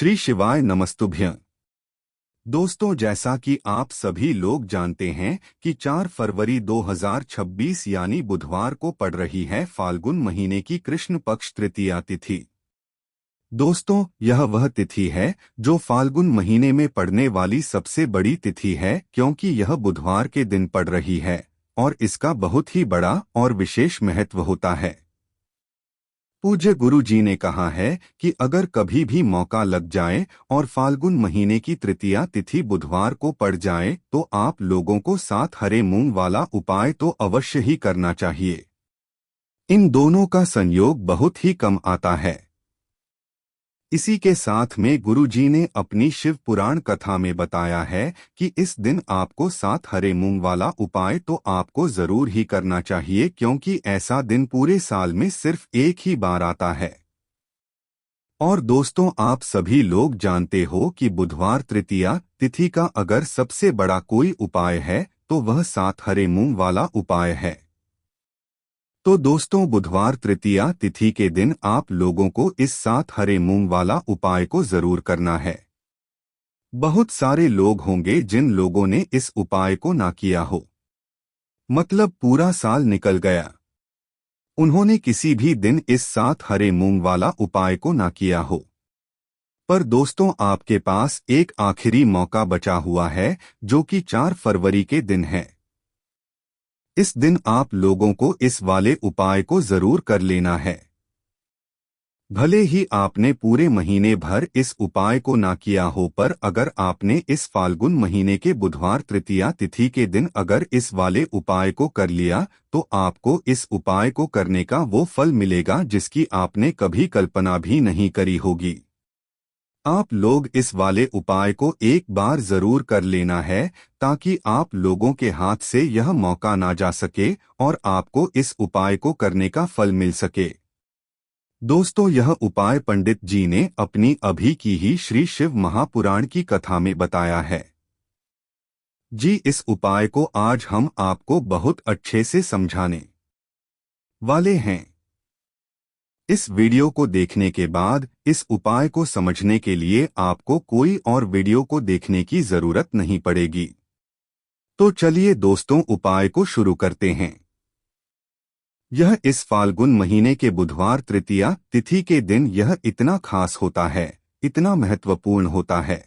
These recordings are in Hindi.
श्री शिवाय नमस्तुभ्यं। दोस्तों, जैसा कि आप सभी लोग जानते हैं कि 4 फरवरी 2026 यानी बुधवार को पड़ रही है फाल्गुन महीने की कृष्ण पक्ष तृतीया तिथि। दोस्तों, यह वह तिथि है जो फाल्गुन महीने में पड़ने वाली सबसे बड़ी तिथि है, क्योंकि यह बुधवार के दिन पड़ रही है और इसका बहुत ही बड़ा और विशेष महत्व होता है। पूज्य गुरु जी ने कहा है कि अगर कभी भी मौका लग जाए और फाल्गुन महीने की तृतीया तिथि बुधवार को पड़ जाए तो आप लोगों को 7 हरे मूंग वाला उपाय तो अवश्य ही करना चाहिए। इन दोनों का संयोग बहुत ही कम आता है। इसी के साथ में गुरु जी ने अपनी शिव पुराण कथा में बताया है कि इस दिन आपको 7 हरे मूंग वाला उपाय तो आपको जरूर ही करना चाहिए, क्योंकि ऐसा दिन पूरे साल में सिर्फ एक ही बार आता है। और दोस्तों, आप सभी लोग जानते हो कि बुधवार तृतीया तिथि का अगर सबसे बड़ा कोई उपाय है तो वह 7 हरे मूंग वाला उपाय है। तो दोस्तों, बुधवार तृतीया तिथि के दिन आप लोगों को इस 7 हरे मूंग वाला उपाय को जरूर करना है। बहुत सारे लोग होंगे जिन लोगों ने इस उपाय को ना किया हो, मतलब पूरा साल निकल गया, उन्होंने किसी भी दिन इस 7 हरे मूंग वाला उपाय को ना किया हो। पर दोस्तों, आपके पास एक आखिरी मौका बचा हुआ है जो कि 4 फरवरी के दिन है। इस दिन आप लोगों को इस वाले उपाय को जरूर कर लेना है। भले ही आपने पूरे महीने भर इस उपाय को ना किया हो, पर अगर आपने इस फाल्गुन महीने के बुधवार तृतीया तिथि के दिन अगर इस वाले उपाय को कर लिया तो आपको इस उपाय को करने का वो फल मिलेगा जिसकी आपने कभी कल्पना भी नहीं करी होगी। आप लोग इस वाले उपाय को एक बार जरूर कर लेना है ताकि आप लोगों के हाथ से यह मौका ना जा सके और आपको इस उपाय को करने का फल मिल सके। दोस्तों, यह उपाय पंडित जी ने अपनी अभी की ही श्री शिव महापुराण की कथा में बताया है। जी, इस उपाय को आज हम आपको बहुत अच्छे से समझाने वाले हैं। इस वीडियो को देखने के बाद इस उपाय को समझने के लिए आपको कोई और वीडियो को देखने की जरूरत नहीं पड़ेगी। तो चलिए दोस्तों, उपाय को शुरू करते हैं। यह इस फाल्गुन महीने के बुधवार तृतीया तिथि के दिन यह इतना खास होता है, इतना महत्वपूर्ण होता है।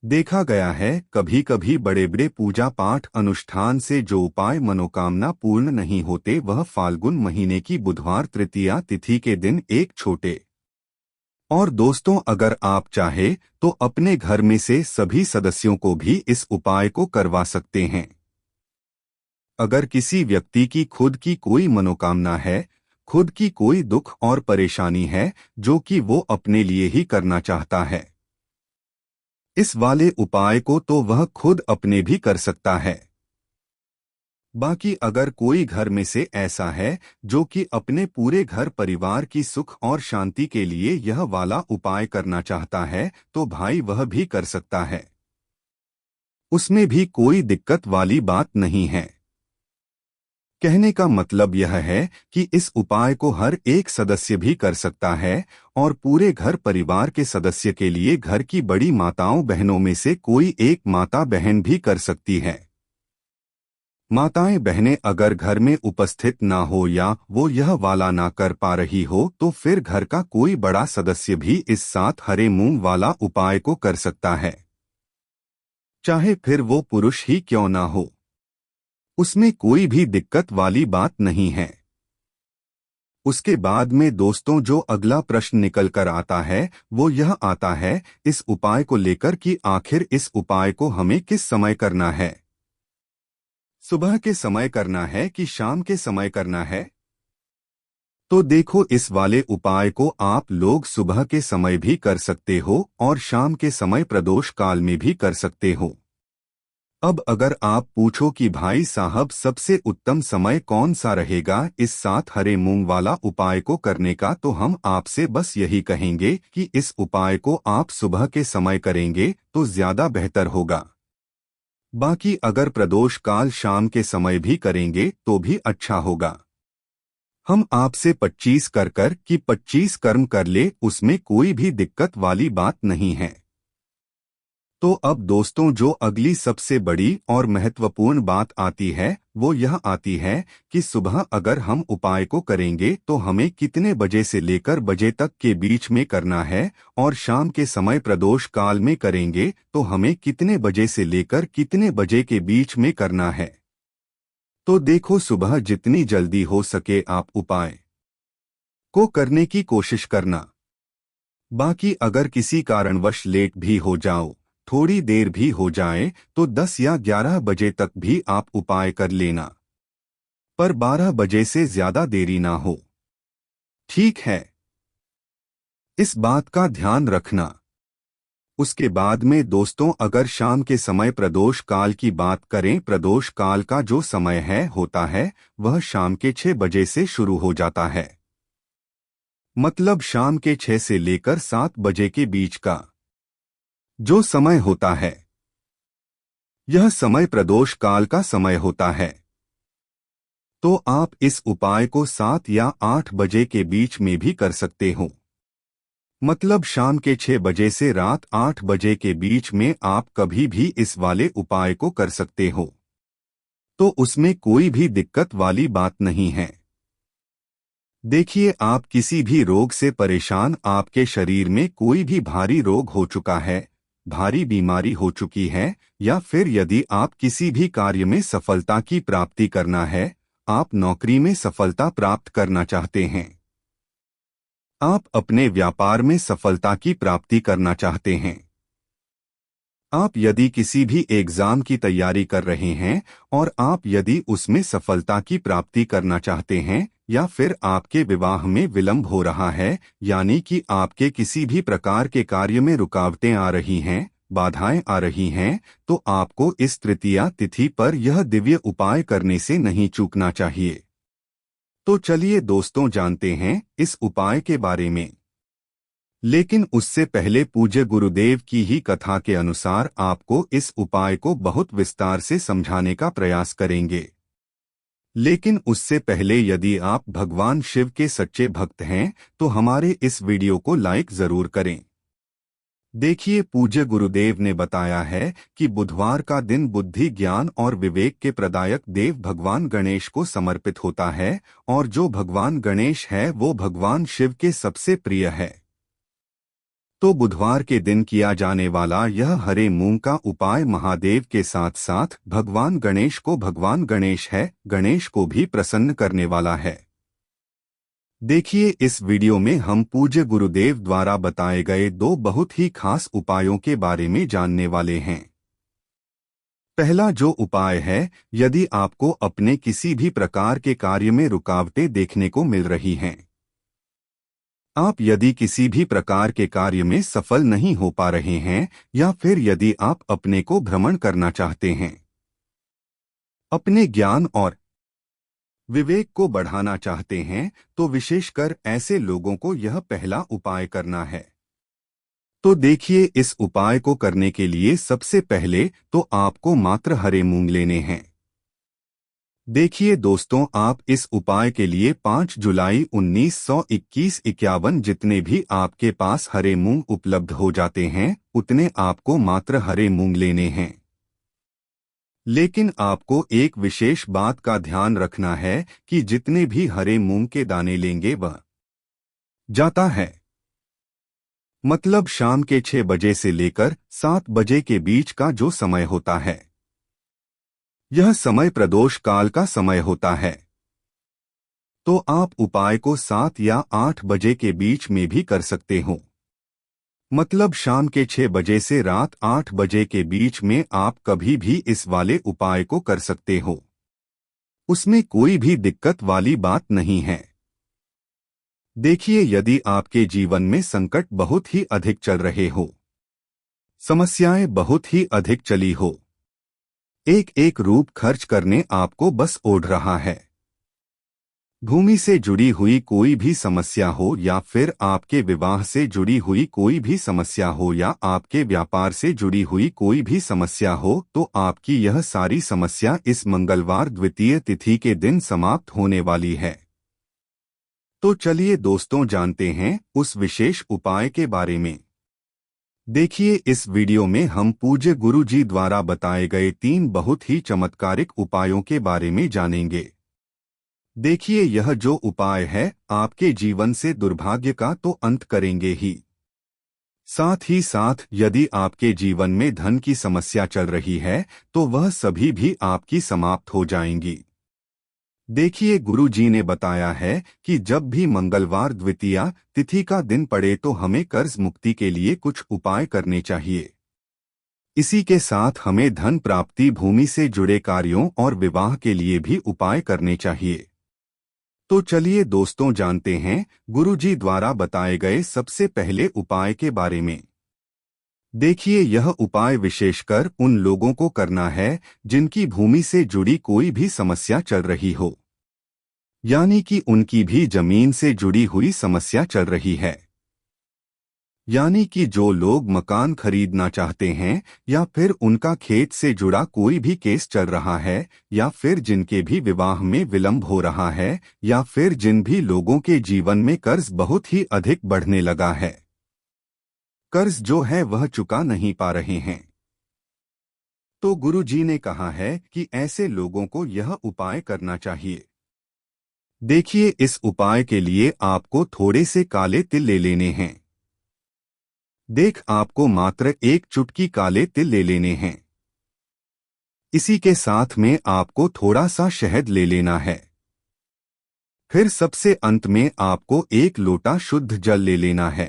देखा गया है कभी कभी बड़े बड़े पूजा पाठ अनुष्ठान से जो उपाय मनोकामना पूर्ण नहीं होते, वह फाल्गुन महीने की बुधवार तृतीया तिथि के दिन एक छोटे। और दोस्तों, अगर आप चाहे तो अपने घर में से सभी सदस्यों को भी इस उपाय को करवा सकते हैं। अगर किसी व्यक्ति की खुद की कोई मनोकामना है, खुद की कोई दुख और परेशानी है जो कि वो अपने लिए ही करना चाहता है, इस वाले उपाय को तो वह खुद अपने भी कर सकता है। बाकी अगर कोई घर में से ऐसा है जो कि अपने पूरे घर परिवार की सुख और शांति के लिए यह वाला उपाय करना चाहता है तो भाई वह भी कर सकता है, उसमें भी कोई दिक्कत वाली बात नहीं है। कहने का मतलब यह है कि इस उपाय को हर एक सदस्य भी कर सकता है और पूरे घर परिवार के सदस्य के लिए घर की बड़ी माताओं बहनों में से कोई एक माता बहन भी कर सकती है। माताएं बहनें अगर घर में उपस्थित ना हो या वो यह वाला ना कर पा रही हो तो फिर घर का कोई बड़ा सदस्य भी इस 7 हरे मूंग वाला उपाय को कर सकता है, चाहे फिर वो पुरुष ही क्यों ना हो, उसमें कोई भी दिक्कत वाली बात नहीं है। उसके बाद में दोस्तों, जो अगला प्रश्न निकल कर आता है वो यह आता है इस उपाय को लेकर कि आखिर इस उपाय को हमें किस समय करना है, सुबह के समय करना है कि शाम के समय करना है। तो देखो, इस वाले उपाय को आप लोग सुबह के समय भी कर सकते हो और शाम के समय प्रदोष काल में भी कर सकते हो। अब अगर आप पूछो कि भाई साहब सबसे उत्तम समय कौन सा रहेगा इस 7 हरे मूंग वाला उपाय को करने का, तो हम आपसे बस यही कहेंगे कि इस उपाय को आप सुबह के समय करेंगे तो ज्यादा बेहतर होगा। बाकी अगर प्रदोष काल शाम के समय भी करेंगे तो भी अच्छा होगा। हम आपसे 25 कर कि 25 कर्म कर ले, उसमें कोई भी दिक्कत वाली बात नहीं है। तो अब दोस्तों, जो अगली सबसे बड़ी और महत्वपूर्ण बात आती है वो यह आती है कि सुबह अगर हम उपाय को करेंगे तो हमें कितने बजे से लेकर बजे तक के बीच में करना है, और शाम के समय प्रदोष काल में करेंगे तो हमें कितने बजे से लेकर कितने बजे के बीच में करना है। तो देखो, सुबह जितनी जल्दी हो सके आप उपाय को करने की कोशिश करना। बाकी अगर किसी कारणवश लेट भी हो जाओ, थोड़ी देर भी हो जाए, तो 10 या 11 बजे तक भी आप उपाय कर लेना, पर 12 बजे से ज्यादा देरी ना हो। ठीक है, इस बात का ध्यान रखना। उसके बाद में दोस्तों, अगर शाम के समय प्रदोष काल की बात करें, प्रदोष काल का जो समय होता है वह शाम के 6 बजे से शुरू हो जाता है। मतलब शाम के 6 से लेकर 7 बजे के बीच का जो समय होता है, यह समय प्रदोष काल का समय होता है। तो आप इस उपाय को 7 या 8 बजे के बीच में भी कर सकते हो। मतलब शाम के 6 बजे से रात 8 बजे के बीच में आप कभी भी इस वाले उपाय को कर सकते हो, तो उसमें कोई भी दिक्कत वाली बात नहीं है। देखिए, आप किसी भी रोग से परेशान, आपके शरीर में कोई भी भारी रोग हो चुका है, भारी बीमारी हो चुकी है, या फिर यदि आप किसी भी कार्य में सफलता की प्राप्ति करना है, आप नौकरी में सफलता प्राप्त करना चाहते हैं, आप अपने व्यापार में सफलता की प्राप्ति करना चाहते हैं, आप यदि किसी भी एग्जाम की तैयारी कर रहे हैं और आप यदि उसमें सफलता की प्राप्ति करना चाहते हैं, या फिर आपके विवाह में विलंब हो रहा है, यानी कि आपके किसी भी प्रकार के कार्य में रुकावटें आ रही हैं, बाधाएं आ रही हैं, तो आपको इस तृतीया तिथि पर यह दिव्य उपाय करने से नहीं चूकना चाहिए। तो चलिए दोस्तों, जानते हैं इस उपाय के बारे में। लेकिन उससे पहले पूज्य गुरुदेव की ही कथा के अनुसार आपको इस उपाय को बहुत विस्तार से समझाने का प्रयास करेंगे। लेकिन उससे पहले, यदि आप भगवान शिव के सच्चे भक्त हैं तो हमारे इस वीडियो को लाइक जरूर करें। देखिए, पूज्य गुरुदेव ने बताया है कि बुधवार का दिन बुद्धि, ज्ञान और विवेक के प्रदायक देव भगवान गणेश को समर्पित होता है, और जो भगवान गणेश है वो भगवान शिव के सबसे प्रिय है। तो बुधवार के दिन किया जाने वाला यह हरे मूंग का उपाय महादेव के साथ साथ भगवान गणेश है, गणेश को भी प्रसन्न करने वाला है। देखिए, इस वीडियो में हम पूज्य गुरुदेव द्वारा बताए गए 2 बहुत ही खास उपायों के बारे में जानने वाले हैं। पहला जो उपाय है, यदि आपको अपने किसी भी प्रकार के कार्य में रुकावटें देखने को मिल रही हैं, आप यदि किसी भी प्रकार के कार्य में सफल नहीं हो पा रहे हैं, या फिर यदि आप अपने को भ्रमण करना चाहते हैं, अपने ज्ञान और विवेक को बढ़ाना चाहते हैं, तो विशेषकर ऐसे लोगों को यह पहला उपाय करना है। तो देखिए, इस उपाय को करने के लिए सबसे पहले तो आपको मात्र हरे मूंग लेने हैं। देखिए दोस्तों, आप इस उपाय के लिए 5 जुलाई 1921-51 जितने भी आपके पास हरे मूंग उपलब्ध हो जाते हैं, उतने आपको मात्र हरे मूंग लेने हैं। लेकिन आपको एक विशेष बात का ध्यान रखना है कि जितने भी हरे मूंग के दाने लेंगे वह जाता है, मतलब शाम के 6 बजे से लेकर 7 बजे के बीच का जो समय होता है, यह समय प्रदोष काल का समय होता है। तो आप उपाय को 7 या 8 बजे के बीच में भी कर सकते हो। मतलब शाम के 6 बजे से रात 8 बजे के बीच में आप कभी भी इस वाले उपाय को कर सकते हो, उसमें कोई भी दिक्कत वाली बात नहीं है। देखिए, यदि आपके जीवन में संकट बहुत ही अधिक चल रहे हो, समस्याएं बहुत ही अधिक चली हो, एक एक रूप खर्च करने आपको बस ओढ़ रहा है, भूमि से जुड़ी हुई कोई भी समस्या हो, या फिर आपके विवाह से जुड़ी हुई कोई भी समस्या हो, या आपके व्यापार से जुड़ी हुई कोई भी समस्या हो, तो आपकी यह सारी समस्या इस मंगलवार द्वितीय तिथि के दिन समाप्त होने वाली है। तो चलिए दोस्तों जानते हैं उस विशेष उपाय के बारे में। देखिए इस वीडियो में हम पूज्य गुरु जी द्वारा बताए गए 3 बहुत ही चमत्कारिक उपायों के बारे में जानेंगे। देखिए यह जो उपाय है आपके जीवन से दुर्भाग्य का तो अंत करेंगे ही। साथ ही साथ यदि आपके जीवन में धन की समस्या चल रही है तो वह सभी भी आपकी समाप्त हो जाएंगी। देखिए गुरु जी ने बताया है कि जब भी मंगलवार द्वितीया तिथि का दिन पड़े तो हमें कर्ज मुक्ति के लिए कुछ उपाय करने चाहिए। इसी के साथ हमें धन प्राप्ति, भूमि से जुड़े कार्यों और विवाह के लिए भी उपाय करने चाहिए। तो चलिए दोस्तों जानते हैं गुरु जी द्वारा बताए गए सबसे पहले उपाय के बारे में। देखिए यह उपाय विशेषकर उन लोगों को करना है जिनकी भूमि से जुड़ी कोई भी समस्या चल रही हो, यानी कि उनकी भी जमीन से जुड़ी हुई समस्या चल रही है। यानी कि जो लोग मकान खरीदना चाहते हैं या फिर उनका खेत से जुड़ा कोई भी केस चल रहा है, या फिर जिनके भी विवाह में विलंब हो रहा है, या फिर जिन भी लोगों के जीवन में कर्ज बहुत ही अधिक बढ़ने लगा है, कर्ज जो है वह चुका नहीं पा रहे हैं। तो गुरु जी ने कहा है कि ऐसे लोगों को यह उपाय करना चाहिए। देखिए इस उपाय के लिए आपको थोड़े से काले तिल ले लेने हैं। आपको मात्र एक चुटकी काले तिल ले लेने हैं। इसी के साथ में आपको थोड़ा सा शहद ले लेना है। फिर सबसे अंत में आपको एक लोटा शुद्ध जल ले लेना है।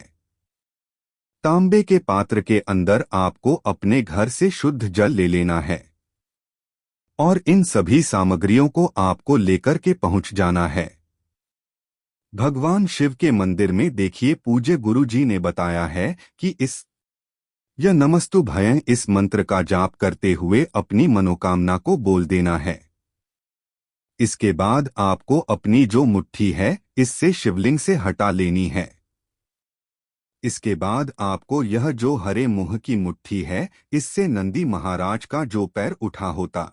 तांबे के पात्र के अंदर आपको अपने घर से शुद्ध जल ले लेना है और इन सभी सामग्रियों को आपको लेकर के पहुंच जाना है भगवान शिव के मंदिर में। देखिए पूज्य गुरु जी ने बताया है कि यह नमस्तु भयं इस मंत्र का जाप करते हुए अपनी मनोकामना को बोल देना है। इसके बाद आपको अपनी जो मुट्ठी है इससे शिवलिंग से हटा लेनी है। इसके बाद आपको यह जो हरे मुंह की मुट्ठी है इससे नंदी महाराज का जो पैर उठा होता